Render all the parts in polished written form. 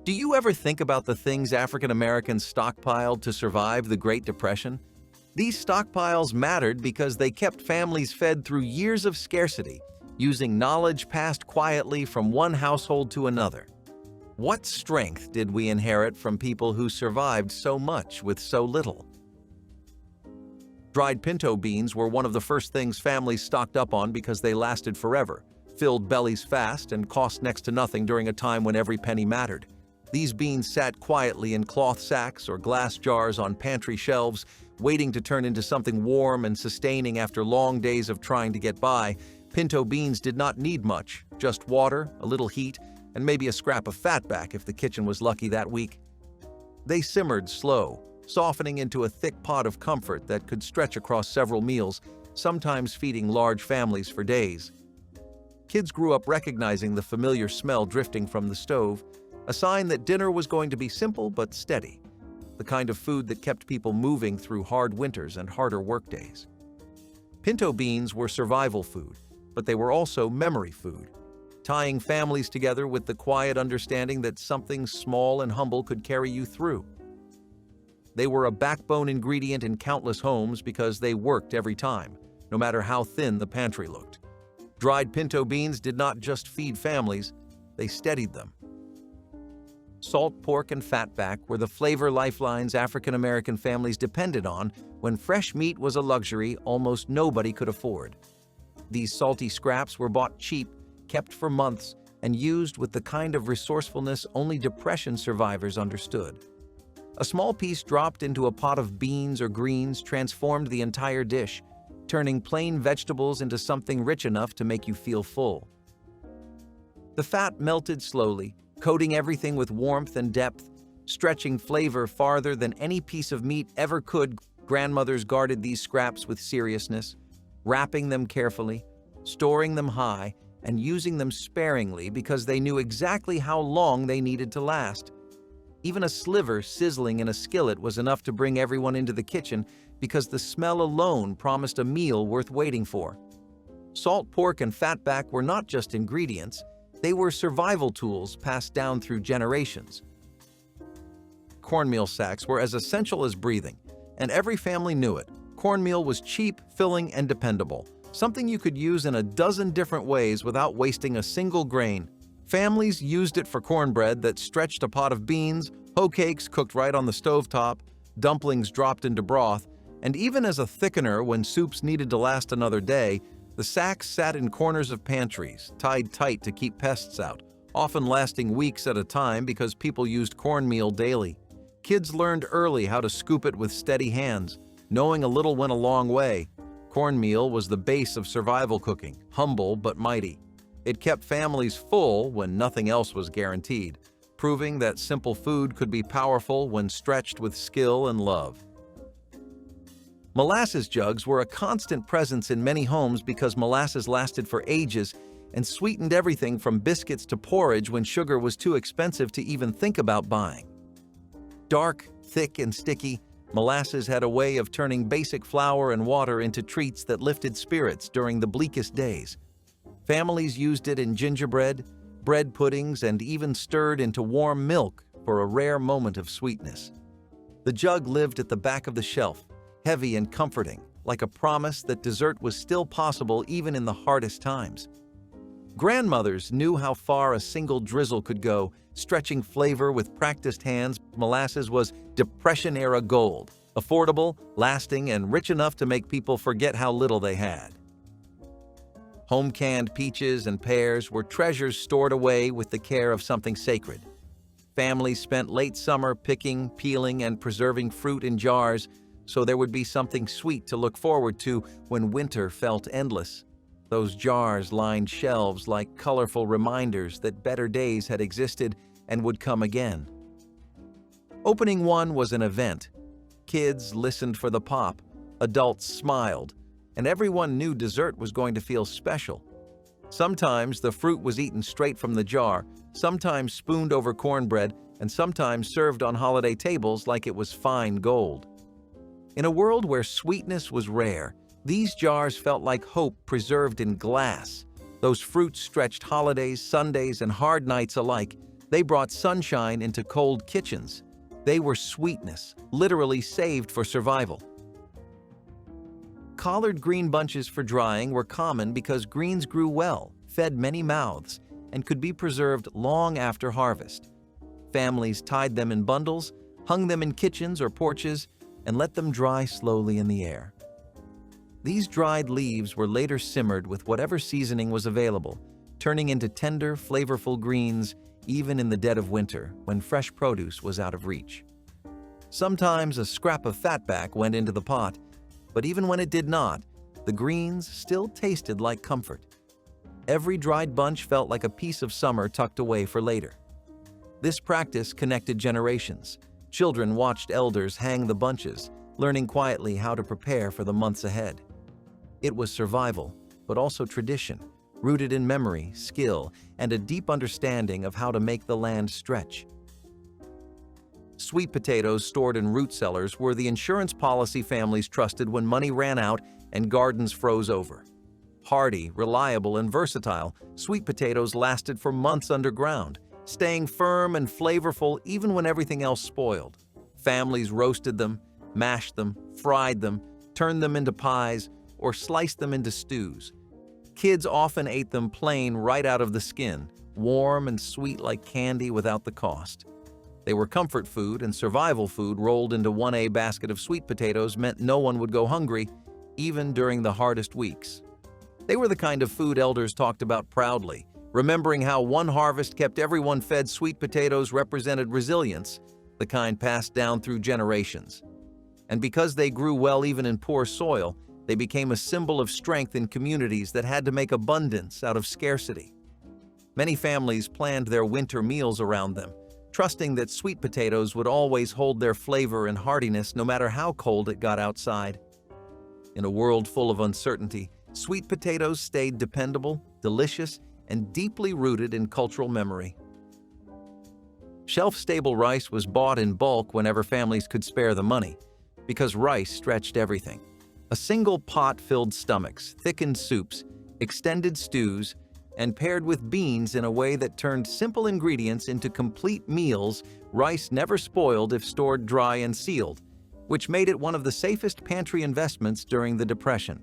Do you ever think about the things African Americans stockpiled to survive the Great Depression? These stockpiles mattered because they kept families fed through years of scarcity, using knowledge passed quietly from one household to another. What strength did we inherit from people who survived so much with so little? Dried pinto beans were one of the first things families stocked up on because they lasted forever, filled bellies fast, and cost next to nothing during a time when every penny mattered. These beans sat quietly in cloth sacks or glass jars on pantry shelves, waiting to turn into something warm and sustaining after long days of trying to get by. Pinto beans did not need much, just water, a little heat, and maybe a scrap of fatback if the kitchen was lucky that week. They simmered slow, softening into a thick pot of comfort that could stretch across several meals, sometimes feeding large families for days. Kids grew up recognizing the familiar smell drifting from the stove, a sign that dinner was going to be simple but steady, the kind of food that kept people moving through hard winters and harder workdays. Pinto beans were survival food, but they were also memory food, tying families together with the quiet understanding that something small and humble could carry you through. They were a backbone ingredient in countless homes because they worked every time, no matter how thin the pantry looked. Dried pinto beans did not just feed families, they steadied them. Salt pork and fatback were the flavor lifelines African American families depended on when fresh meat was a luxury almost nobody could afford. These salty scraps were bought cheap, kept for months, and used with the kind of resourcefulness only Depression survivors understood. A small piece dropped into a pot of beans or greens transformed the entire dish, turning plain vegetables into something rich enough to make you feel full. The fat melted slowly, coating everything with warmth and depth, stretching flavor farther than any piece of meat ever could. Grandmothers guarded these scraps with seriousness, wrapping them carefully, storing them high, and using them sparingly because they knew exactly how long they needed to last. Even a sliver sizzling in a skillet was enough to bring everyone into the kitchen because the smell alone promised a meal worth waiting for. Salt pork and fatback were not just ingredients, they were survival tools passed down through generations. Cornmeal sacks were as essential as breathing, and every family knew it. Cornmeal was cheap, filling, and dependable, something you could use in a dozen different ways without wasting a single grain. Families used it for cornbread that stretched a pot of beans, hoe cakes cooked right on the stovetop, dumplings dropped into broth, and even as a thickener when soups needed to last another day. The sacks sat in corners of pantries, tied tight to keep pests out, often lasting weeks at a time because people used cornmeal daily. Kids learned early how to scoop it with steady hands, knowing a little went a long way. Cornmeal was the base of survival cooking, humble but mighty. It kept families full when nothing else was guaranteed, proving that simple food could be powerful when stretched with skill and love. Molasses jugs were a constant presence in many homes because molasses lasted for ages and sweetened everything from biscuits to porridge when sugar was too expensive to even think about buying. Dark, thick, and sticky, molasses had a way of turning basic flour and water into treats that lifted spirits during the bleakest days. Families used it in gingerbread, bread puddings, and even stirred into warm milk for a rare moment of sweetness. The jug lived at the back of the shelf, heavy and comforting, like a promise that dessert was still possible even in the hardest times. Grandmothers knew how far a single drizzle could go, stretching flavor with practiced hands. Molasses was Depression-era gold, affordable, lasting, and rich enough to make people forget how little they had. Home-canned peaches and pears were treasures stored away with the care of something sacred. Families spent late summer picking, peeling, and preserving fruit in jars, so there would be something sweet to look forward to when winter felt endless. Those jars lined shelves like colorful reminders that better days had existed and would come again. Opening one was an event. Kids listened for the pop, adults smiled, and everyone knew dessert was going to feel special. Sometimes the fruit was eaten straight from the jar, sometimes spooned over cornbread, and sometimes served on holiday tables like it was fine gold. In a world where sweetness was rare, these jars felt like hope preserved in glass. Those fruits stretched holidays, Sundays, and hard nights alike. They brought sunshine into cold kitchens. They were sweetness, literally saved for survival. Collard green bunches for drying were common because greens grew well, fed many mouths, and could be preserved long after harvest. Families tied them in bundles, hung them in kitchens or porches, and let them dry slowly in the air. These dried leaves were later simmered with whatever seasoning was available, turning into tender, flavorful greens even in the dead of winter when fresh produce was out of reach. Sometimes a scrap of fatback went into the pot, but even when it did not, the greens still tasted like comfort. Every dried bunch felt like a piece of summer tucked away for later. This practice connected generations. Children watched elders hang the bunches, learning quietly how to prepare for the months ahead. It was survival, but also tradition, rooted in memory, skill, and a deep understanding of how to make the land stretch. Sweet potatoes stored in root cellars were the insurance policy families trusted when money ran out and gardens froze over. Hardy, reliable, and versatile, sweet potatoes lasted for months underground, staying firm and flavorful even when everything else spoiled. Families roasted them, mashed them, fried them, turned them into pies, or sliced them into stews. Kids often ate them plain right out of the skin, warm and sweet like candy without the cost. They were comfort food, and survival food rolled into 1A basket of sweet potatoes meant no one would go hungry, even during the hardest weeks. They were the kind of food elders talked about proudly, remembering how one harvest kept everyone fed. Sweet potatoes represented resilience, the kind passed down through generations. And because they grew well even in poor soil, they became a symbol of strength in communities that had to make abundance out of scarcity. Many families planned their winter meals around them, trusting that sweet potatoes would always hold their flavor and heartiness no matter how cold it got outside. In a world full of uncertainty, sweet potatoes stayed dependable, delicious, and deeply rooted in cultural memory. Shelf-stable rice was bought in bulk whenever families could spare the money, because rice stretched everything. A single pot filled stomachs, thickened soups, extended stews, and paired with beans in a way that turned simple ingredients into complete meals. Rice never spoiled if stored dry and sealed, which made it one of the safest pantry investments during the Depression.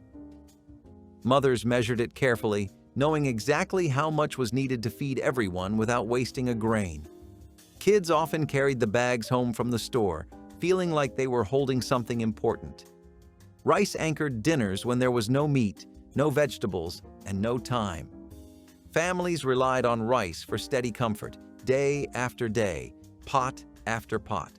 Mothers measured it carefully, knowing exactly how much was needed to feed everyone without wasting a grain. Kids often carried the bags home from the store, feeling like they were holding something important. Rice anchored dinners when there was no meat, no vegetables, and no time. Families relied on rice for steady comfort, day after day, pot after pot.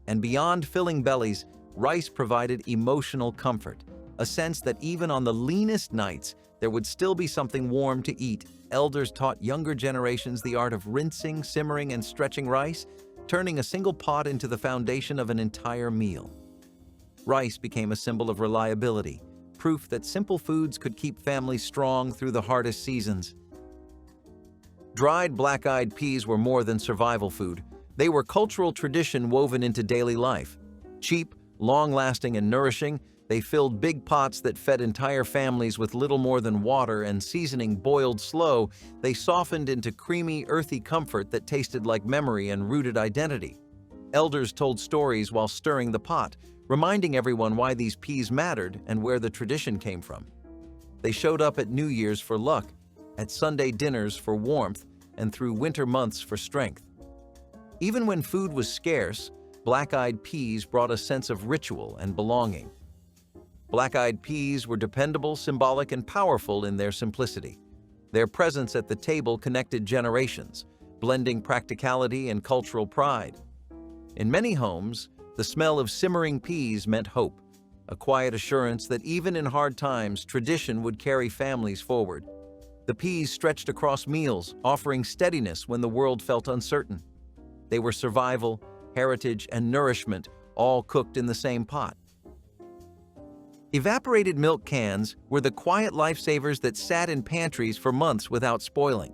And beyond filling bellies, rice provided emotional comfort, a sense that even on the leanest nights, there would still be something warm to eat. Elders taught younger generations the art of rinsing, simmering, and stretching rice, turning a single pot into the foundation of an entire meal. Rice became a symbol of reliability, proof that simple foods could keep families strong through the hardest seasons. Dried black-eyed peas were more than survival food. They were cultural tradition woven into daily life. Cheap, long-lasting, and nourishing, they filled big pots that fed entire families with little more than water and seasoning. Boiled slow, they softened into creamy, earthy comfort that tasted like memory and rooted identity. Elders told stories while stirring the pot, reminding everyone why these peas mattered and where the tradition came from. They showed up at New Year's for luck, at Sunday dinners for warmth, and through winter months for strength. Even when food was scarce, black-eyed peas brought a sense of ritual and belonging. Black-eyed peas were dependable, symbolic, and powerful in their simplicity. Their presence at the table connected generations, blending practicality and cultural pride. In many homes, the smell of simmering peas meant hope, a quiet assurance that even in hard times, tradition would carry families forward. The peas stretched across meals, offering steadiness when the world felt uncertain. They were survival, heritage, and nourishment, all cooked in the same pot. Evaporated milk cans were the quiet lifesavers that sat in pantries for months without spoiling.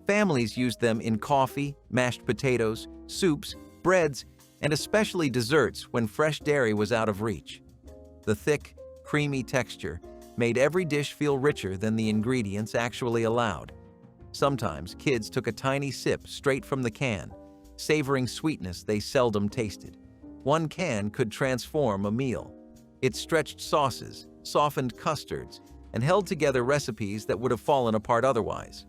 Families used them in coffee, mashed potatoes, soups, breads, and especially desserts when fresh dairy was out of reach. The thick, creamy texture made every dish feel richer than the ingredients actually allowed. Sometimes kids took a tiny sip straight from the can, savoring sweetness they seldom tasted. One can could transform a meal. It stretched sauces, softened custards, and held together recipes that would have fallen apart otherwise.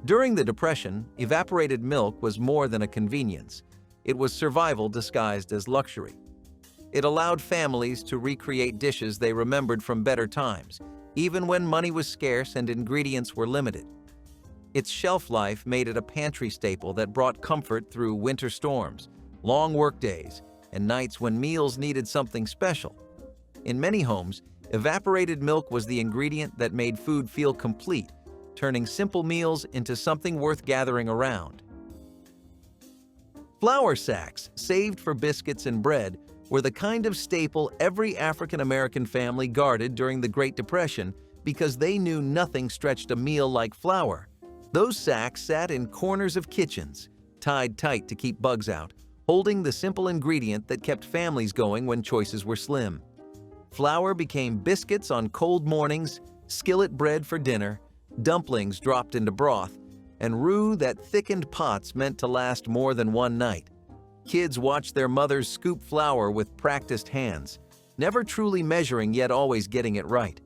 During the Depression, evaporated milk was more than a convenience. It was survival disguised as luxury. It allowed families to recreate dishes they remembered from better times, even when money was scarce and ingredients were limited. Its shelf life made it a pantry staple that brought comfort through winter storms, long workdays, and nights when meals needed something special. In many homes, evaporated milk was the ingredient that made food feel complete, turning simple meals into something worth gathering around. Flour sacks, saved for biscuits and bread, were the kind of staple every African-American family guarded during the Great Depression because they knew nothing stretched a meal like flour. Those sacks sat in corners of kitchens, tied tight to keep bugs out, holding the simple ingredient that kept families going when choices were slim. Flour became biscuits on cold mornings, skillet bread for dinner, dumplings dropped into broth, and roux that thickened pots meant to last more than one night. Kids watched their mothers scoop flour with practiced hands, never truly measuring yet always getting it right.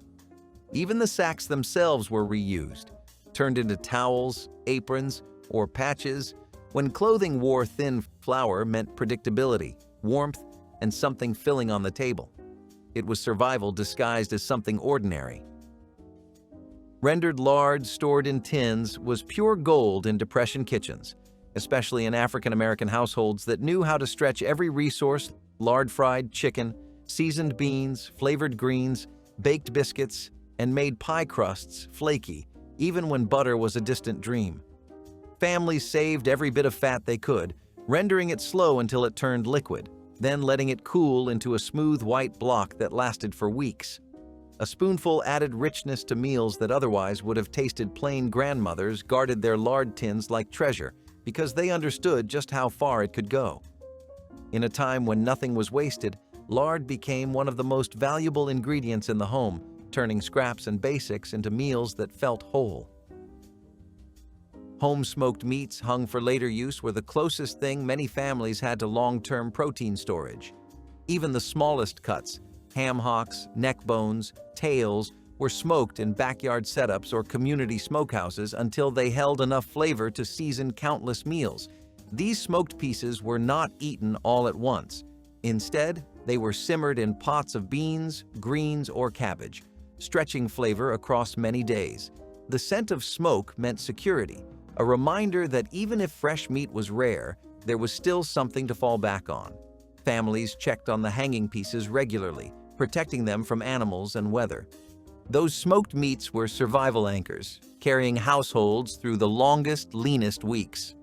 Even the sacks themselves were reused, turned into towels, aprons, or patches. When clothing wore thin flour meant predictability, warmth, and something filling on the table. It was survival disguised as something ordinary. Rendered lard stored in tins was pure gold in Depression kitchens, especially in African-American households that knew how to stretch every resource: lard-fried chicken, seasoned beans, flavored greens, baked biscuits, and made pie crusts flaky, even when butter was a distant dream. Families saved every bit of fat they could, rendering it slow until it turned liquid, then letting it cool into a smooth white block that lasted for weeks. A spoonful added richness to meals that otherwise would have tasted plain. Grandmothers guarded their lard tins like treasure because they understood just how far it could go. In a time when nothing was wasted, lard became one of the most valuable ingredients in the home, turning scraps and basics into meals that felt whole. Home-smoked meats hung for later use were the closest thing many families had to long-term protein storage. Even the smallest cuts, ham hocks, neck bones, tails, were smoked in backyard setups or community smokehouses until they held enough flavor to season countless meals. These smoked pieces were not eaten all at once. Instead, they were simmered in pots of beans, greens, or cabbage, stretching flavor across many days. The scent of smoke meant security, a reminder that even if fresh meat was rare, there was still something to fall back on. Families checked on the hanging pieces regularly, protecting them from animals and weather. Those smoked meats were survival anchors, carrying households through the longest, leanest weeks.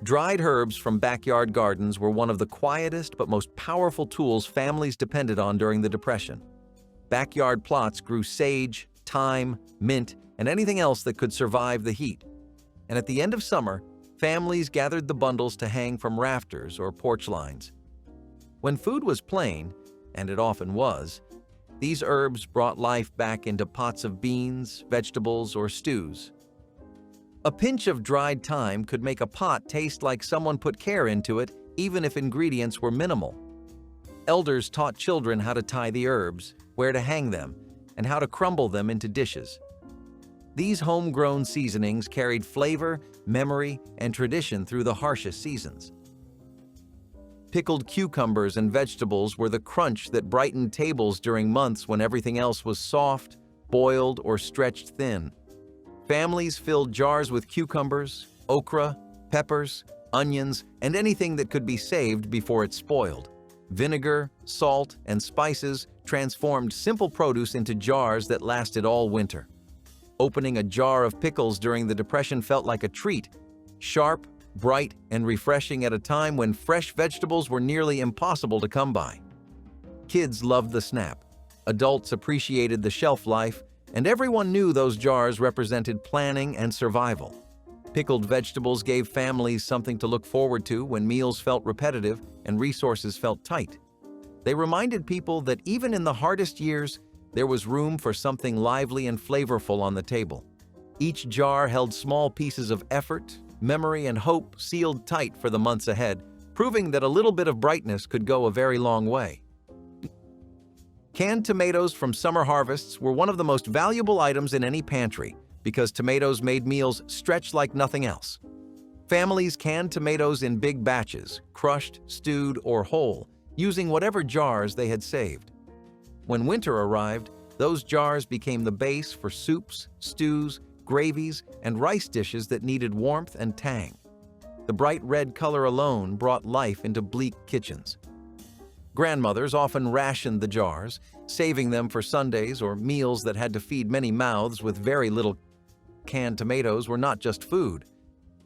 Dried herbs from backyard gardens were one of the quietest but most powerful tools families depended on during the Depression. Backyard plots grew sage, thyme, mint, and anything else that could survive the heat. And at the end of summer, families gathered the bundles to hang from rafters or porch lines. When food was plain, and it often was, these herbs brought life back into pots of beans, vegetables, or stews. A pinch of dried thyme could make a pot taste like someone put care into it, even if ingredients were minimal. Elders taught children how to tie the herbs, where to hang them, and how to crumble them into dishes. These homegrown seasonings carried flavor, memory, and tradition through the harshest seasons. Pickled cucumbers and vegetables were the crunch that brightened tables during months when everything else was soft, boiled, or stretched thin. Families filled jars with cucumbers, okra, peppers, onions, and anything that could be saved before it spoiled. Vinegar, salt, and spices transformed simple produce into jars that lasted all winter. Opening a jar of pickles during the Depression felt like a treat, sharp, bright, and refreshing at a time when fresh vegetables were nearly impossible to come by. Kids loved the snap, adults appreciated the shelf life, and everyone knew those jars represented planning and survival. Pickled vegetables gave families something to look forward to when meals felt repetitive and resources felt tight. They reminded people that even in the hardest years, there was room for something lively and flavorful on the table. Each jar held small pieces of effort, memory, and hope sealed tight for the months ahead, proving that a little bit of brightness could go a very long way. Canned tomatoes from summer harvests were one of the most valuable items in any pantry because tomatoes made meals stretch like nothing else. Families canned tomatoes in big batches, crushed, stewed, or whole, using whatever jars they had saved. When winter arrived, those jars became the base for soups, stews, gravies, and rice dishes that needed warmth and tang. The bright red color alone brought life into bleak kitchens. Grandmothers often rationed the jars, saving them for Sundays or meals that had to feed many mouths with very little. Canned tomatoes were not just food.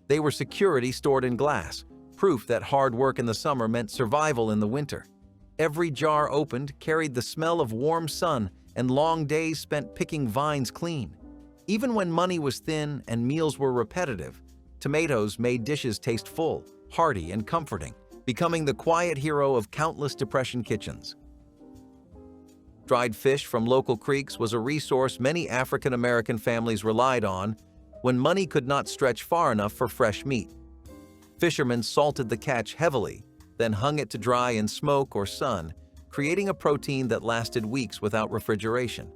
They were security stored in glass, proof that hard work in the summer meant survival in the winter. Every jar opened carried the smell of warm sun and long days spent picking vines clean. Even when money was thin and meals were repetitive, tomatoes made dishes taste full, hearty, and comforting, becoming the quiet hero of countless Depression kitchens. Dried fish from local creeks was a resource many African American families relied on when money could not stretch far enough for fresh meat. Fishermen salted the catch heavily, then hung it to dry in smoke or sun, creating a protein that lasted weeks without refrigeration.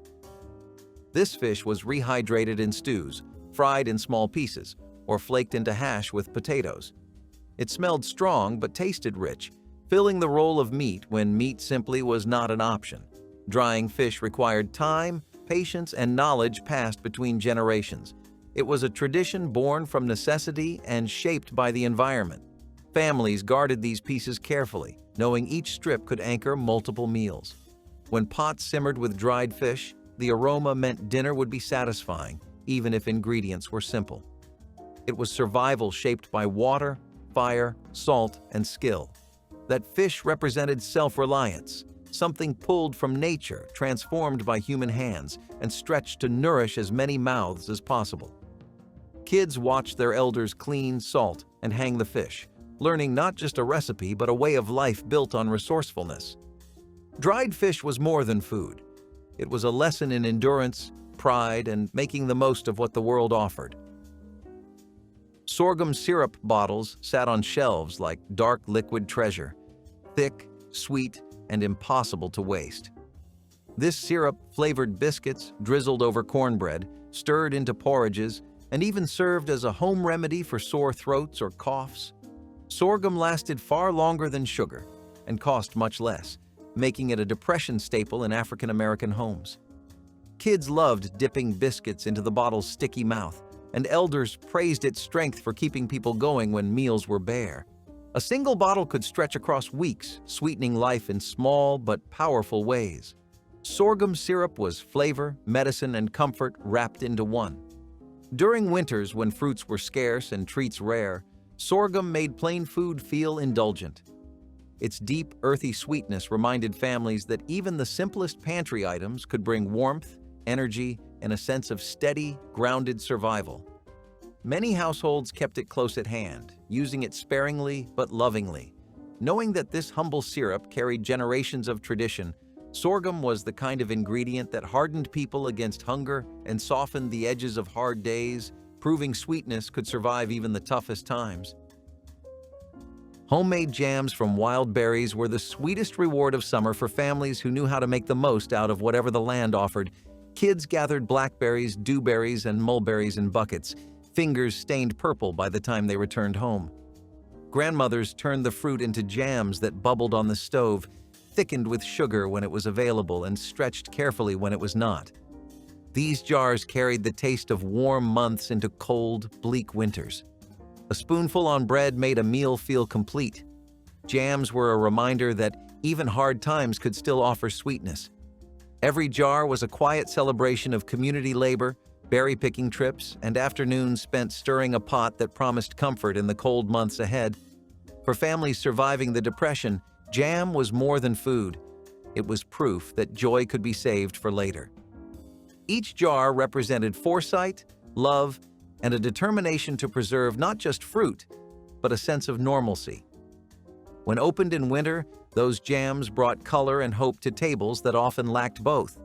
This fish was rehydrated in stews, fried in small pieces, or flaked into hash with potatoes. It smelled strong but tasted rich, filling the role of meat when meat simply was not an option. Drying fish required time, patience, and knowledge passed between generations. It was a tradition born from necessity and shaped by the environment. Families guarded these pieces carefully, knowing each strip could anchor multiple meals. When pots simmered with dried fish, the aroma meant dinner would be satisfying, even if ingredients were simple. It was survival shaped by water, fire, salt, and skill. That fish represented self-reliance, something pulled from nature, transformed by human hands, and stretched to nourish as many mouths as possible. Kids watched their elders clean, salt, and hang the fish, learning not just a recipe but a way of life built on resourcefulness. Dried fish was more than food. It was a lesson in endurance, pride, and making the most of what the world offered. Sorghum syrup bottles sat on shelves like dark liquid treasure, thick, sweet, and impossible to waste. This syrup flavored biscuits, drizzled over cornbread, stirred into porridges, and even served as a home remedy for sore throats or coughs. Sorghum lasted far longer than sugar and cost much less, making it a Depression staple in African American homes. Kids loved dipping biscuits into the bottle's sticky mouth, and elders praised its strength for keeping people going when meals were bare. A single bottle could stretch across weeks, sweetening life in small but powerful ways. Sorghum syrup was flavor, medicine, and comfort wrapped into one. During winters when fruits were scarce and treats rare, sorghum made plain food feel indulgent. Its deep, earthy sweetness reminded families that even the simplest pantry items could bring warmth, energy, and a sense of steady, grounded survival. Many households kept it close at hand, using it sparingly but lovingly. Knowing that this humble syrup carried generations of tradition, sorghum was the kind of ingredient that hardened people against hunger and softened the edges of hard days, proving sweetness could survive even the toughest times. Homemade jams from wild berries were the sweetest reward of summer for families who knew how to make the most out of whatever the land offered. Kids gathered blackberries, dewberries, and mulberries in buckets, fingers stained purple by the time they returned home. Grandmothers turned the fruit into jams that bubbled on the stove, thickened with sugar when it was available and stretched carefully when it was not. These jars carried the taste of warm months into cold, bleak winters. A spoonful on bread made a meal feel complete. Jams were a reminder that even hard times could still offer sweetness. Every jar was a quiet celebration of community labor, berry-picking trips, and afternoons spent stirring a pot that promised comfort in the cold months ahead. For families surviving the Depression, jam was more than food. It was proof that joy could be saved for later. Each jar represented foresight, love, and a determination to preserve not just fruit, but a sense of normalcy. When opened in winter, those jams brought color and hope to tables that often lacked both.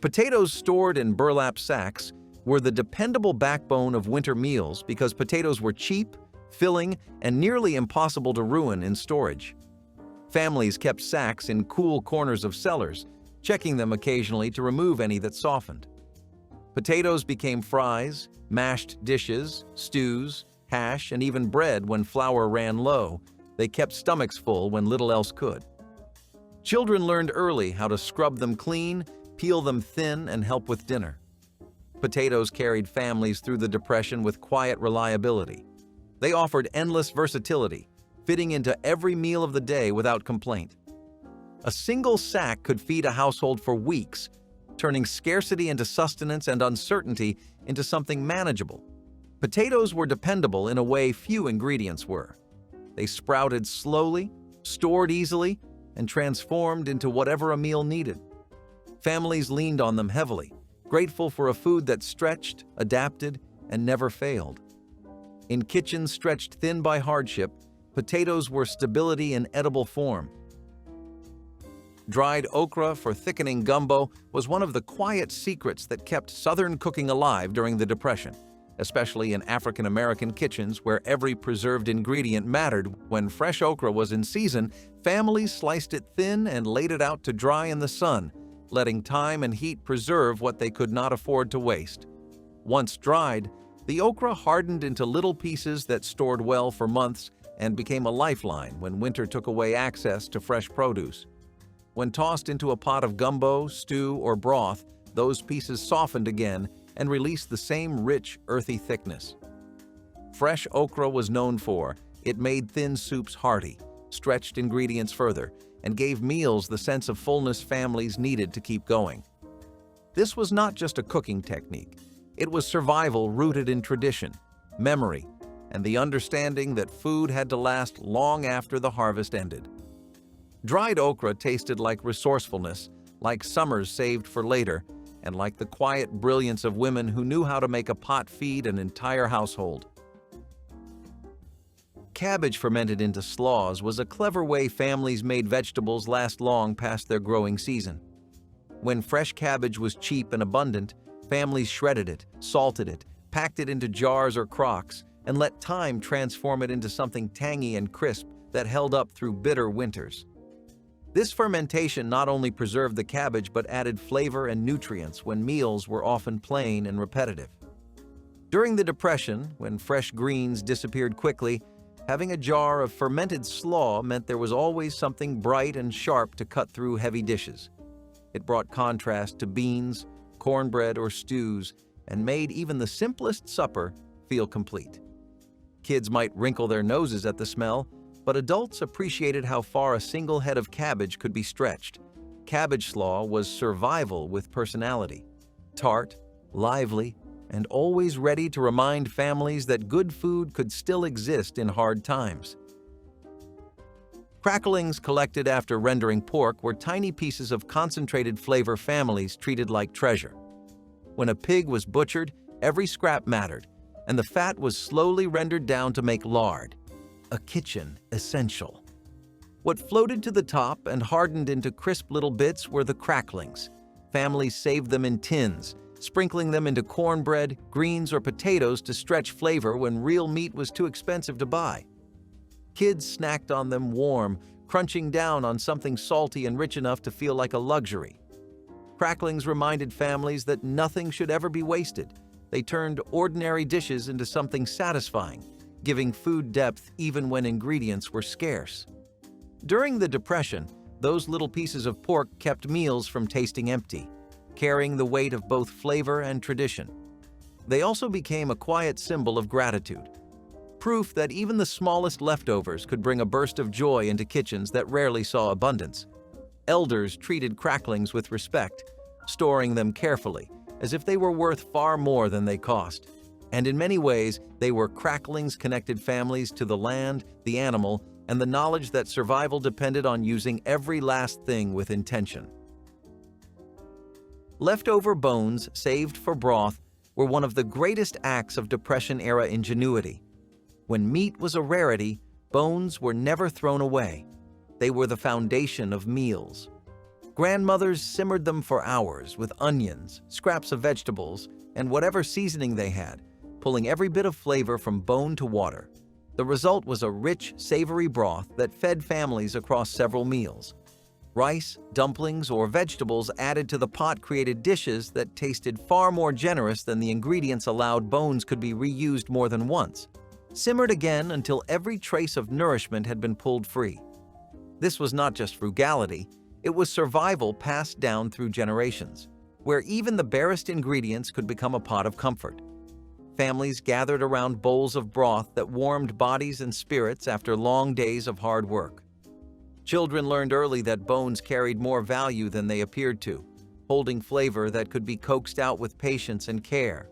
Potatoes stored in burlap sacks were the dependable backbone of winter meals because potatoes were cheap, filling, and nearly impossible to ruin in storage. Families kept sacks in cool corners of cellars, checking them occasionally to remove any that softened. Potatoes became fries, mashed dishes, stews, hash, and even bread when flour ran low. They kept stomachs full when little else could. Children learned early how to scrub them clean, peel them thin, and help with dinner. Potatoes carried families through the Depression with quiet reliability. They offered endless versatility, fitting into every meal of the day without complaint. A single sack could feed a household for weeks, turning scarcity into sustenance and uncertainty into something manageable. Potatoes were dependable in a way few ingredients were. They sprouted slowly, stored easily, and transformed into whatever a meal needed. Families leaned on them heavily, grateful for a food that stretched, adapted, and never failed. In kitchens stretched thin by hardship, potatoes were stability in edible form. Dried okra for thickening gumbo was one of the quiet secrets that kept Southern cooking alive during the Depression, especially in African American kitchens where every preserved ingredient mattered. When fresh okra was in season, families sliced it thin and laid it out to dry in the sun, letting time and heat preserve what they could not afford to waste. Once dried, the okra hardened into little pieces that stored well for months and became a lifeline when winter took away access to fresh produce. When tossed into a pot of gumbo, stew, or broth, those pieces softened again and released the same rich, earthy thickness. Fresh okra was known for it made thin soups hearty, stretched ingredients further, and gave meals the sense of fullness families needed to keep going. This was not just a cooking technique. It was survival rooted in tradition, memory, and the understanding that food had to last long after the harvest ended. Dried okra tasted like resourcefulness, like summers saved for later, and like the quiet brilliance of women who knew how to make a pot feed an entire household. Cabbage fermented into slaws was a clever way families made vegetables last long past their growing season. When fresh cabbage was cheap and abundant, families shredded it, salted it, packed it into jars or crocks, and let time transform it into something tangy and crisp that held up through bitter winters. This fermentation not only preserved the cabbage but added flavor and nutrients when meals were often plain and repetitive. During the Depression, when fresh greens disappeared quickly, having a jar of fermented slaw meant there was always something bright and sharp to cut through heavy dishes. It brought contrast to beans, cornbread, or stews, and made even the simplest supper feel complete. Kids might wrinkle their noses at the smell, but adults appreciated how far a single head of cabbage could be stretched. Cabbage slaw was survival with personality, tart, lively, and always ready to remind families that good food could still exist in hard times. Cracklings collected after rendering pork were tiny pieces of concentrated flavor families treated like treasure. When a pig was butchered, every scrap mattered, and the fat was slowly rendered down to make lard, a kitchen essential. What floated to the top and hardened into crisp little bits were the cracklings. Families saved them in tins, sprinkling them into cornbread, greens, or potatoes to stretch flavor when real meat was too expensive to buy. Kids snacked on them warm, crunching down on something salty and rich enough to feel like a luxury. Cracklings reminded families that nothing should ever be wasted. They turned ordinary dishes into something satisfying, giving food depth even when ingredients were scarce. During the Depression, those little pieces of pork kept meals from tasting empty, carrying the weight of both flavor and tradition. They also became a quiet symbol of gratitude, proof that even the smallest leftovers could bring a burst of joy into kitchens that rarely saw abundance. Elders treated cracklings with respect, storing them carefully, as if they were worth far more than they cost. And in many ways, they were cracklings connected families to the land, the animal, and the knowledge that survival depended on using every last thing with intention. Leftover bones saved for broth were one of the greatest acts of Depression-era ingenuity. When meat was a rarity, bones were never thrown away. They were the foundation of meals. Grandmothers simmered them for hours with onions, scraps of vegetables, and whatever seasoning they had, pulling every bit of flavor from bone to water. The result was a rich, savory broth that fed families across several meals. Rice, dumplings, or vegetables added to the pot created dishes that tasted far more generous than the ingredients allowed. Bones could be reused more than once, simmered again until every trace of nourishment had been pulled free. This was not just frugality, it was survival passed down through generations, where even the barest ingredients could become a pot of comfort. Families gathered around bowls of broth that warmed bodies and spirits after long days of hard work. Children learned early that bones carried more value than they appeared to, holding flavor that could be coaxed out with patience and care.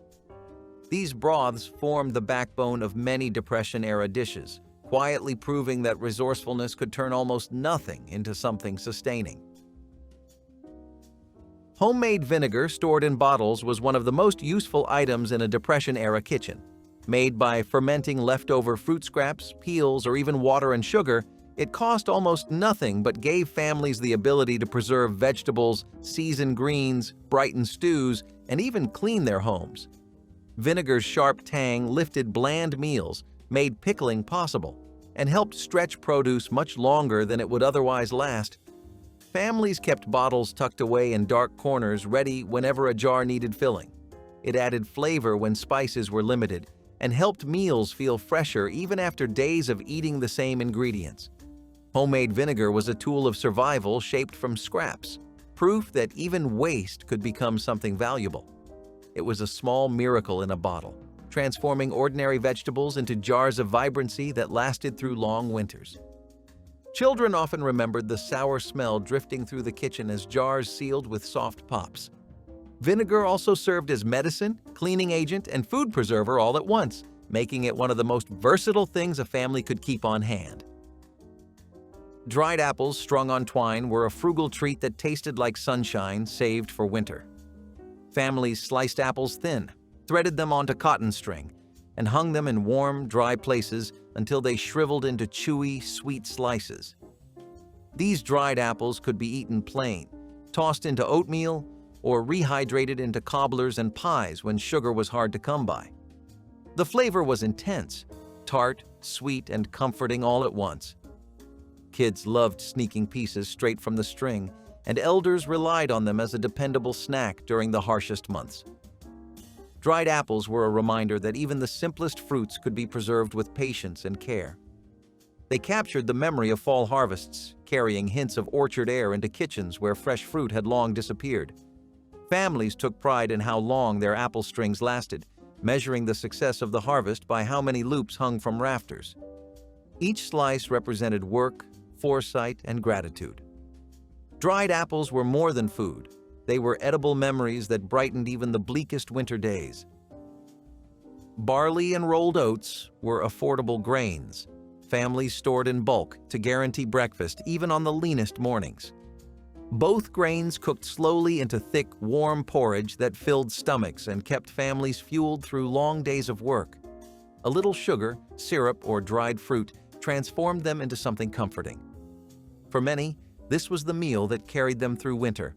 These broths formed the backbone of many Depression-era dishes, quietly proving that resourcefulness could turn almost nothing into something sustaining. Homemade vinegar stored in bottles was one of the most useful items in a Depression-era kitchen. Made by fermenting leftover fruit scraps, peels, or even water and sugar, it cost almost nothing but gave families the ability to preserve vegetables, season greens, brighten stews, and even clean their homes. Vinegar's sharp tang lifted bland meals, made pickling possible, and helped stretch produce much longer than it would otherwise last. Families kept bottles tucked away in dark corners ready whenever a jar needed filling. It added flavor when spices were limited, and helped meals feel fresher even after days of eating the same ingredients. Homemade vinegar was a tool of survival shaped from scraps, proof that even waste could become something valuable. It was a small miracle in a bottle, transforming ordinary vegetables into jars of vibrancy that lasted through long winters. Children often remembered the sour smell drifting through the kitchen as jars sealed with soft pops. Vinegar also served as medicine, cleaning agent, and food preserver all at once, making it one of the most versatile things a family could keep on hand. Dried apples strung on twine were a frugal treat that tasted like sunshine saved for winter. Families sliced apples thin, threaded them onto cotton string, and hung them in warm, dry places until they shriveled into chewy, sweet slices. These dried apples could be eaten plain, tossed into oatmeal, or rehydrated into cobblers and pies when sugar was hard to come by. The flavor was intense, tart, sweet, and comforting all at once. Kids loved sneaking pieces straight from the string, and elders relied on them as a dependable snack during the harshest months. Dried apples were a reminder that even the simplest fruits could be preserved with patience and care. They captured the memory of fall harvests, carrying hints of orchard air into kitchens where fresh fruit had long disappeared. Families took pride in how long their apple strings lasted, measuring the success of the harvest by how many loops hung from rafters. Each slice represented work, foresight, and gratitude. Dried apples were more than food. They were edible memories that brightened even the bleakest winter days. Barley and rolled oats were affordable grains. Families stored in bulk to guarantee breakfast even on the leanest mornings. Both grains cooked slowly into thick, warm porridge that filled stomachs and kept families fueled through long days of work. A little sugar, syrup, or dried fruit transformed them into something comforting. For many, this was the meal that carried them through winter.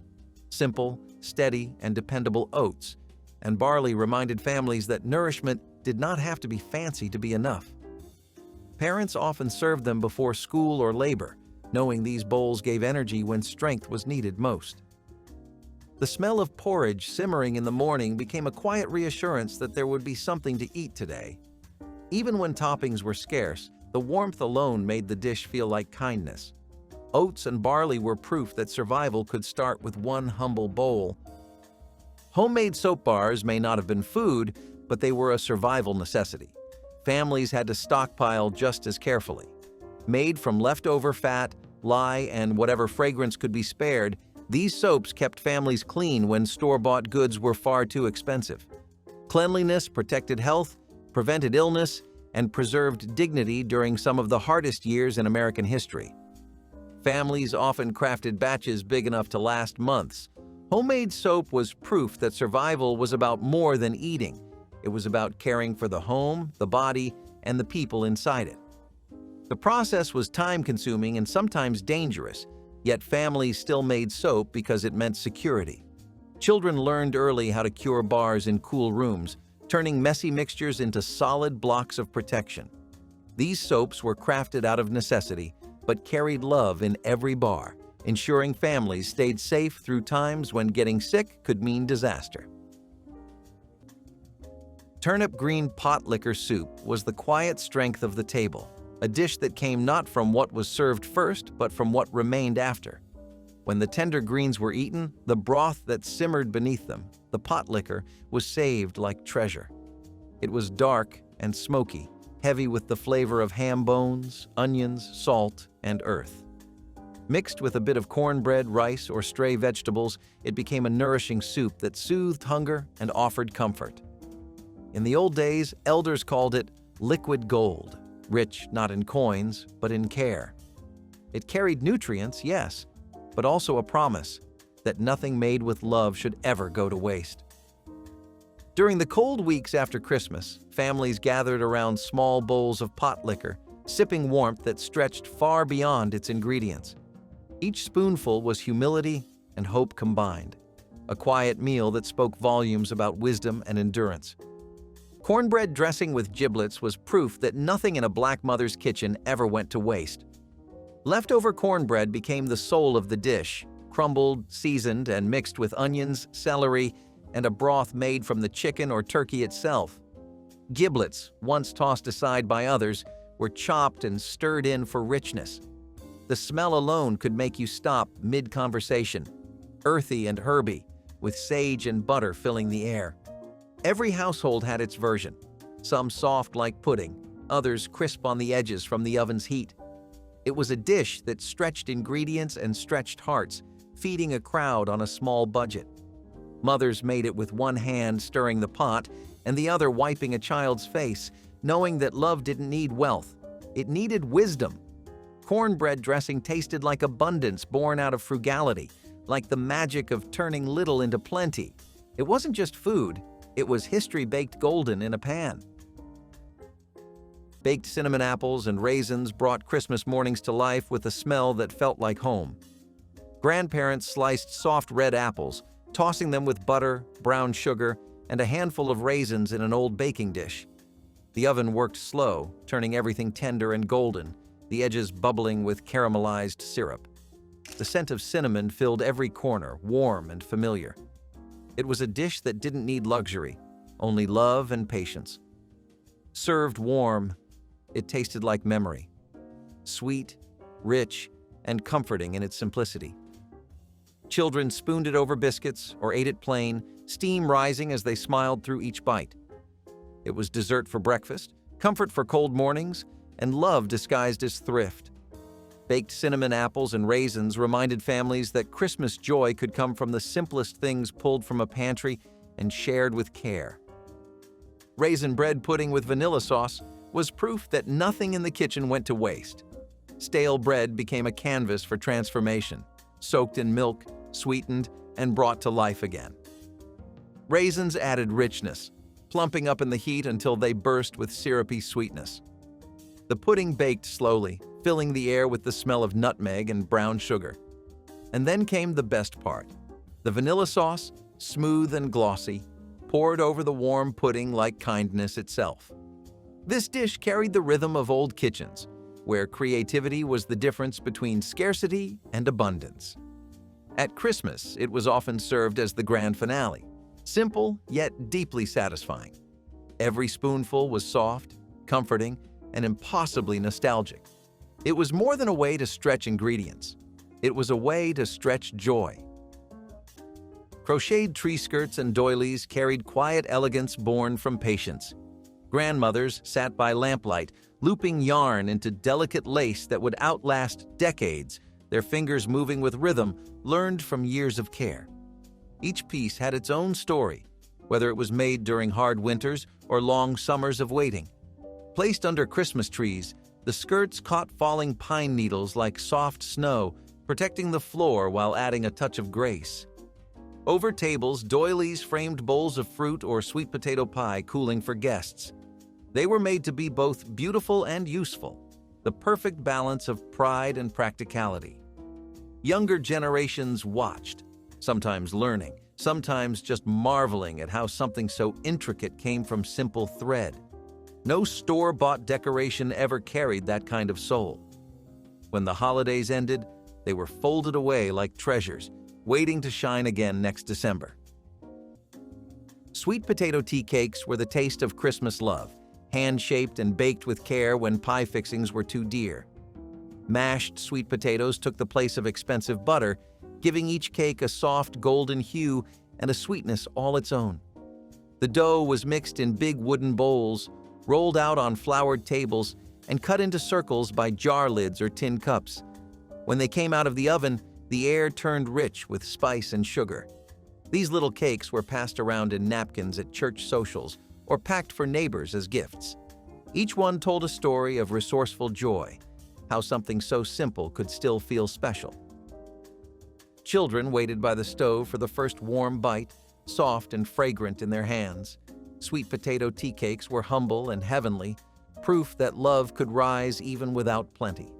Simple, steady, and dependable oats and barley reminded families that nourishment did not have to be fancy to be enough. Parents often served them before school or labor, knowing these bowls gave energy when strength was needed most. The smell of porridge simmering in the morning became a quiet reassurance that there would be something to eat today. Even when toppings were scarce, the warmth alone made the dish feel like kindness. Oats and barley were proof that survival could start with one humble bowl. Homemade soap bars may not have been food, but they were a survival necessity. Families had to stockpile just as carefully. Made from leftover fat, lye, and whatever fragrance could be spared, these soaps kept families clean when store-bought goods were far too expensive. Cleanliness protected health, prevented illness, and preserved dignity during some of the hardest years in American history. Families often crafted batches big enough to last months. Homemade soap was proof that survival was about more than eating. It was about caring for the home, the body, and the people inside it. The process was time-consuming and sometimes dangerous, yet families still made soap because it meant security. Children learned early how to cure bars in cool rooms, turning messy mixtures into solid blocks of protection. These soaps were crafted out of necessity, but carried love in every bar, ensuring families stayed safe through times when getting sick could mean disaster. Turnip green Potlikker soup was the quiet strength of the table, a dish that came not from what was served first, but from what remained after. When the tender greens were eaten, the broth that simmered beneath them, the Potlikker, was saved like treasure. It was dark and smoky, heavy with the flavor of ham bones, onions, salt, and earth. Mixed with a bit of cornbread, rice, or stray vegetables, it became a nourishing soup that soothed hunger and offered comfort. In the old days, elders called it liquid gold, rich not in coins, but in care. It carried nutrients, yes, but also a promise that nothing made with love should ever go to waste. During the cold weeks after Christmas, families gathered around small bowls of Potlikker, sipping warmth that stretched far beyond its ingredients. Each spoonful was humility and hope combined, a quiet meal that spoke volumes about wisdom and endurance. Cornbread dressing with giblets was proof that nothing in a black mother's kitchen ever went to waste. Leftover cornbread became the soul of the dish, crumbled, seasoned, and mixed with onions, celery, and a broth made from the chicken or turkey itself. Giblets, once tossed aside by others, were chopped and stirred in for richness. The smell alone could make you stop mid-conversation, earthy and herby, with sage and butter filling the air. Every household had its version, some soft like pudding, others crisp on the edges from the oven's heat. It was a dish that stretched ingredients and stretched hearts, feeding a crowd on a small budget. Mothers made it with one hand stirring the pot and the other wiping a child's face, knowing that love didn't need wealth, it needed wisdom. Cornbread dressing tasted like abundance born out of frugality, like the magic of turning little into plenty. It wasn't just food, it was history baked golden in a pan. Baked cinnamon apples and raisins brought Christmas mornings to life with a smell that felt like home. Grandparents sliced soft red apples, tossing them with butter, brown sugar, and a handful of raisins in an old baking dish. The oven worked slow, turning everything tender and golden, the edges bubbling with caramelized syrup. The scent of cinnamon filled every corner, warm and familiar. It was a dish that didn't need luxury, only love and patience. Served warm, it tasted like memory. Sweet, rich, and comforting in its simplicity. Children spooned it over biscuits or ate it plain, steam rising as they smiled through each bite. It was dessert for breakfast, comfort for cold mornings, and love disguised as thrift. Baked cinnamon apples and raisins reminded families that Christmas joy could come from the simplest things pulled from a pantry and shared with care. Raisin bread pudding with vanilla sauce was proof that nothing in the kitchen went to waste. Stale bread became a canvas for transformation, soaked in milk, sweetened, and brought to life again. Raisins added richness, plumping up in the heat until they burst with syrupy sweetness. The pudding baked slowly, filling the air with the smell of nutmeg and brown sugar. And then came the best part. The vanilla sauce, smooth and glossy, poured over the warm pudding like kindness itself. This dish carried the rhythm of old kitchens, where creativity was the difference between scarcity and abundance. At Christmas, it was often served as the grand finale, simple yet deeply satisfying. Every spoonful was soft, comforting, and impossibly nostalgic. It was more than a way to stretch ingredients. It was a way to stretch joy. Crocheted tree skirts and doilies carried quiet elegance born from patience. Grandmothers sat by lamplight, looping yarn into delicate lace that would outlast decades, their fingers moving with rhythm learned from years of care. Each piece had its own story, whether it was made during hard winters or long summers of waiting. Placed under Christmas trees, the skirts caught falling pine needles like soft snow, protecting the floor while adding a touch of grace. Over tables, doilies framed bowls of fruit or sweet potato pie cooling for guests. They were made to be both beautiful and useful, the perfect balance of pride and practicality. Younger generations watched, sometimes learning, sometimes just marveling at how something so intricate came from simple thread. No store-bought decoration ever carried that kind of soul. When the holidays ended, they were folded away like treasures, waiting to shine again next December. Sweet potato tea cakes were the taste of Christmas love, hand-shaped and baked with care when pie fixings were too dear. Mashed sweet potatoes took the place of expensive butter, giving each cake a soft golden hue and a sweetness all its own. The dough was mixed in big wooden bowls, rolled out on floured tables, and cut into circles by jar lids or tin cups. When they came out of the oven, the air turned rich with spice and sugar. These little cakes were passed around in napkins at church socials or packed for neighbors as gifts. Each one told a story of resourceful joy, how something so simple could still feel special. Children waited by the stove for the first warm bite, soft and fragrant in their hands. Sweet potato tea cakes were humble and heavenly, proof that love could rise even without plenty.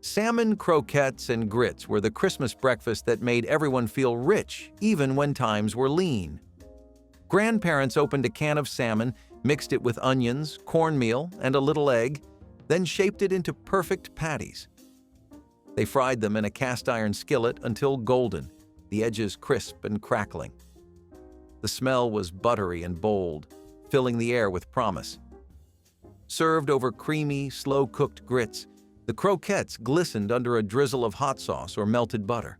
Salmon, croquettes, and grits were the Christmas breakfast that made everyone feel rich, even when times were lean. Grandparents opened a can of salmon, mixed it with onions, cornmeal, and a little egg, then shaped it into perfect patties. They fried them in a cast-iron skillet until golden, the edges crisp and crackling. The smell was buttery and bold, filling the air with promise. Served over creamy, slow-cooked grits, the croquettes glistened under a drizzle of hot sauce or melted butter.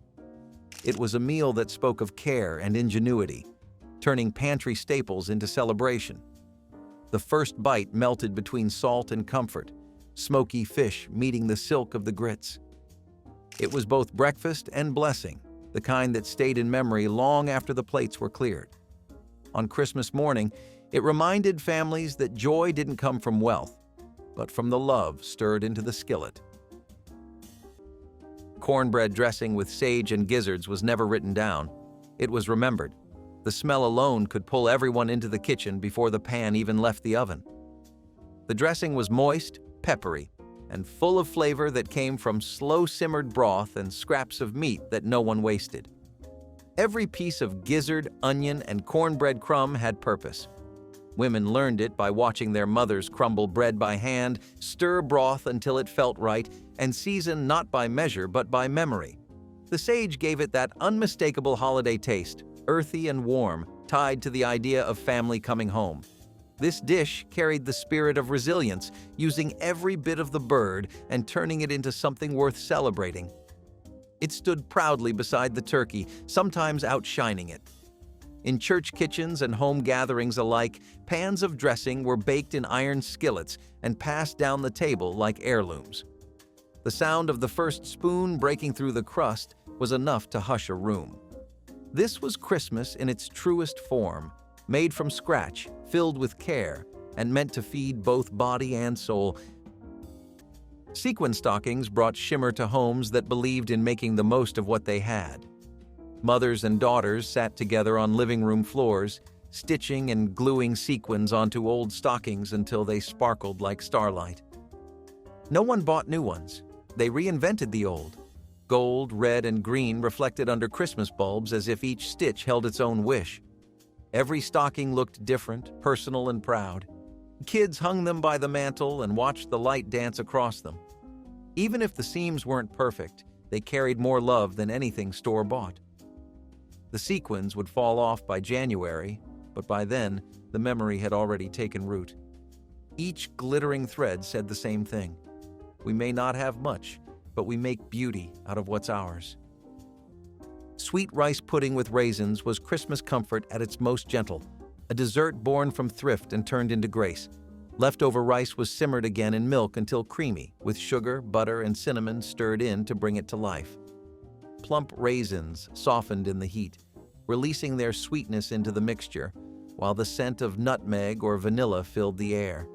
It was a meal that spoke of care and ingenuity, turning pantry staples into celebration. The first bite melted between salt and comfort, smoky fish meeting the silk of the grits. It was both breakfast and blessing, the kind that stayed in memory long after the plates were cleared. On Christmas morning, it reminded families that joy didn't come from wealth, but from the love stirred into the skillet. Cornbread dressing with sage and gizzards was never written down. It was remembered. The smell alone could pull everyone into the kitchen before the pan even left the oven. The dressing was moist, peppery, and full of flavor that came from slow-simmered broth and scraps of meat that no one wasted. Every piece of gizzard, onion, and cornbread crumb had purpose. Women learned it by watching their mothers crumble bread by hand, stir broth until it felt right, and season not by measure but by memory. The sage gave it that unmistakable holiday taste, earthy and warm, tied to the idea of family coming home. This dish carried the spirit of resilience, using every bit of the bird and turning it into something worth celebrating. It stood proudly beside the turkey, sometimes outshining it. In church kitchens and home gatherings alike, pans of dressing were baked in iron skillets and passed down the table like heirlooms. The sound of the first spoon breaking through the crust was enough to hush a room. This was Christmas in its truest form, made from scratch, filled with care, and meant to feed both body and soul. Sequin stockings brought shimmer to homes that believed in making the most of what they had. Mothers and daughters sat together on living room floors, stitching and gluing sequins onto old stockings until they sparkled like starlight. No one bought new ones. They reinvented the old. Gold, red, and green reflected under Christmas bulbs as if each stitch held its own wish. Every stocking looked different, personal, and proud. Kids hung them by the mantel and watched the light dance across them. Even if the seams weren't perfect, they carried more love than anything store-bought. The sequins would fall off by January, but by then, the memory had already taken root. Each glittering thread said the same thing. We may not have much, but we make beauty out of what's ours. Sweet rice pudding with raisins was Christmas comfort at its most gentle, a dessert born from thrift and turned into grace. Leftover rice was simmered again in milk until creamy, with sugar, butter, and cinnamon stirred in to bring it to life. Plump raisins softened in the heat, releasing their sweetness into the mixture, while the scent of nutmeg or vanilla filled the air.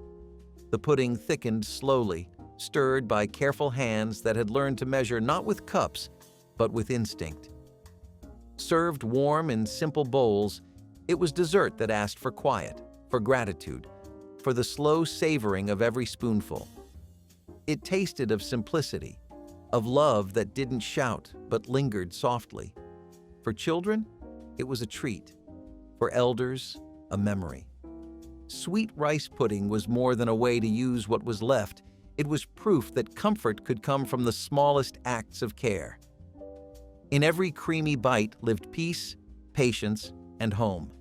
The pudding thickened slowly, stirred by careful hands that had learned to measure not with cups, but with instinct. Served warm in simple bowls, it was dessert that asked for quiet, for gratitude, for the slow savoring of every spoonful. It tasted of simplicity, of love that didn't shout but lingered softly. For children, it was a treat. For elders, a memory. Sweet rice pudding was more than a way to use what was left. It was proof that comfort could come from the smallest acts of care. In every creamy bite lived peace, patience, and home.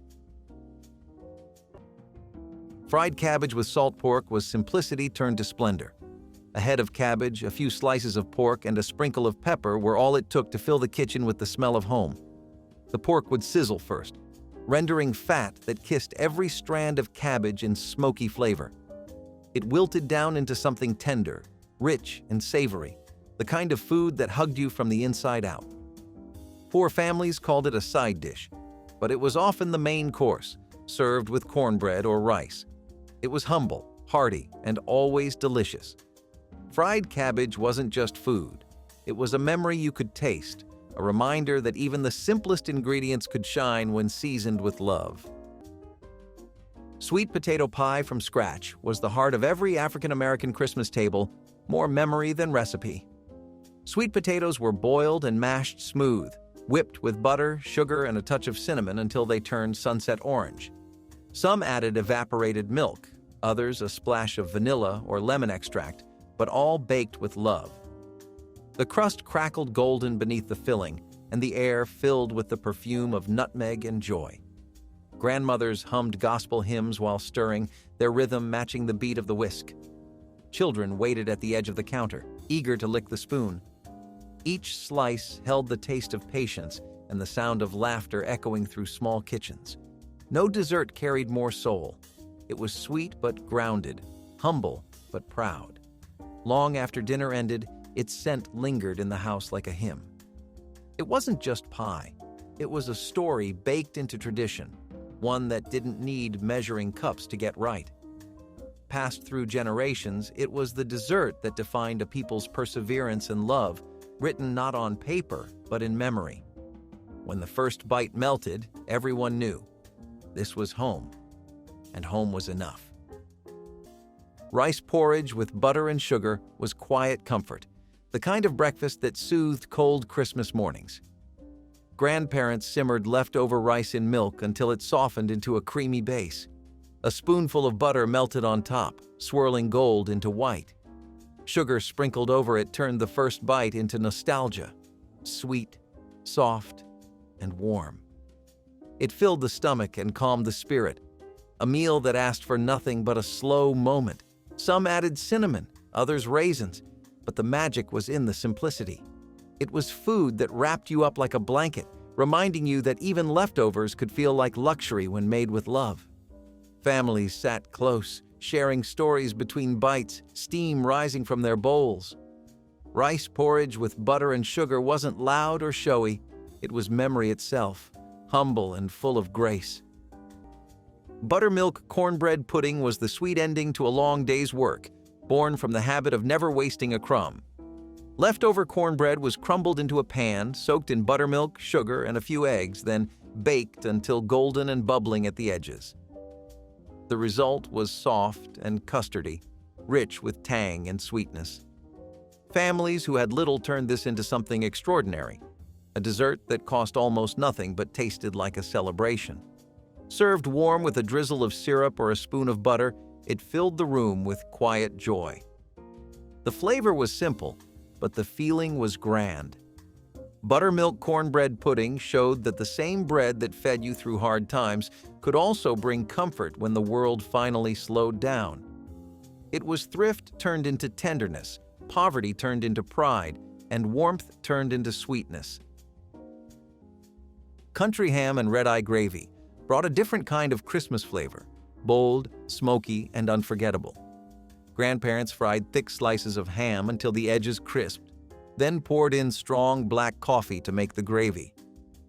Fried cabbage with salt pork was simplicity turned to splendor. A head of cabbage, a few slices of pork, and a sprinkle of pepper were all it took to fill the kitchen with the smell of home. The pork would sizzle first, rendering fat that kissed every strand of cabbage in smoky flavor. It wilted down into something tender, rich, and savory, the kind of food that hugged you from the inside out. Poor families called it a side dish, but it was often the main course, served with cornbread or rice. It was humble, hearty, and always delicious. Fried cabbage wasn't just food. It was a memory you could taste, a reminder that even the simplest ingredients could shine when seasoned with love. Sweet potato pie from scratch was the heart of every African-American Christmas table, more memory than recipe. Sweet potatoes were boiled and mashed smooth, whipped with butter, sugar, and a touch of cinnamon until they turned sunset orange. Some added evaporated milk, others a splash of vanilla or lemon extract, but all baked with love. The crust crackled golden beneath the filling, and the air filled with the perfume of nutmeg and joy. Grandmothers hummed gospel hymns while stirring, their rhythm matching the beat of the whisk. Children waited at the edge of the counter, eager to lick the spoon. Each slice held the taste of patience and the sound of laughter echoing through small kitchens. No dessert carried more soul. It was sweet but grounded, humble but proud. Long after dinner ended, its scent lingered in the house like a hymn. It wasn't just pie. It was a story baked into tradition, one that didn't need measuring cups to get right. Passed through generations, it was the dessert that defined a people's perseverance and love, written not on paper, but in memory. When the first bite melted, everyone knew this was home, and home was enough. Rice porridge with butter and sugar was quiet comfort, the kind of breakfast that soothed cold Christmas mornings. Grandparents simmered leftover rice in milk until it softened into a creamy base. A spoonful of butter melted on top, swirling gold into white. Sugar sprinkled over it turned the first bite into nostalgia, sweet, soft, and warm. It filled the stomach and calmed the spirit, a meal that asked for nothing but a slow moment. Some added cinnamon, others raisins, but the magic was in the simplicity. It was food that wrapped you up like a blanket, reminding you that even leftovers could feel like luxury when made with love. Families sat close, sharing stories between bites, steam rising from their bowls. Rice porridge with butter and sugar wasn't loud or showy. It was memory itself, humble and full of grace. Buttermilk cornbread pudding was the sweet ending to a long day's work, born from the habit of never wasting a crumb. Leftover cornbread was crumbled into a pan, soaked in buttermilk, sugar, and a few eggs, then baked until golden and bubbling at the edges. The result was soft and custardy, rich with tang and sweetness. Families who had little turned this into something extraordinary, a dessert that cost almost nothing but tasted like a celebration. Served warm with a drizzle of syrup or a spoon of butter, it filled the room with quiet joy. The flavor was simple, but the feeling was grand. Buttermilk cornbread pudding showed that the same bread that fed you through hard times could also bring comfort when the world finally slowed down. It was thrift turned into tenderness, poverty turned into pride, and warmth turned into sweetness. Country ham and red-eye gravy brought a different kind of Christmas flavor, bold, smoky, and unforgettable. Grandparents fried thick slices of ham until the edges crisped, then poured in strong black coffee to make the gravy.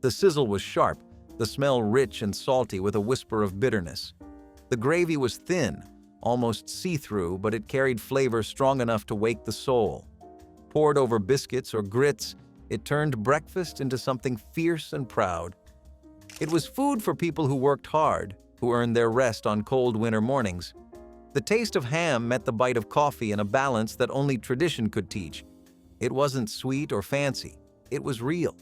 The sizzle was sharp, the smell rich and salty with a whisper of bitterness. The gravy was thin, almost see-through, but it carried flavor strong enough to wake the soul. Poured over biscuits or grits, it turned breakfast into something fierce and proud. It was food for people who worked hard, who earned their rest on cold winter mornings. The taste of ham met the bite of coffee in a balance that only tradition could teach. It wasn't sweet or fancy. It was real.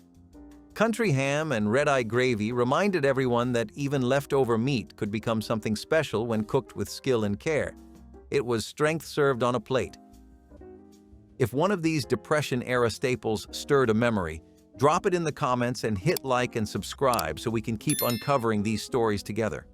Country ham and red-eye gravy reminded everyone that even leftover meat could become something special when cooked with skill and care. It was strength served on a plate. If one of these Depression-era staples stirred a memory, drop it in the comments and hit like and subscribe so we can keep uncovering these stories together.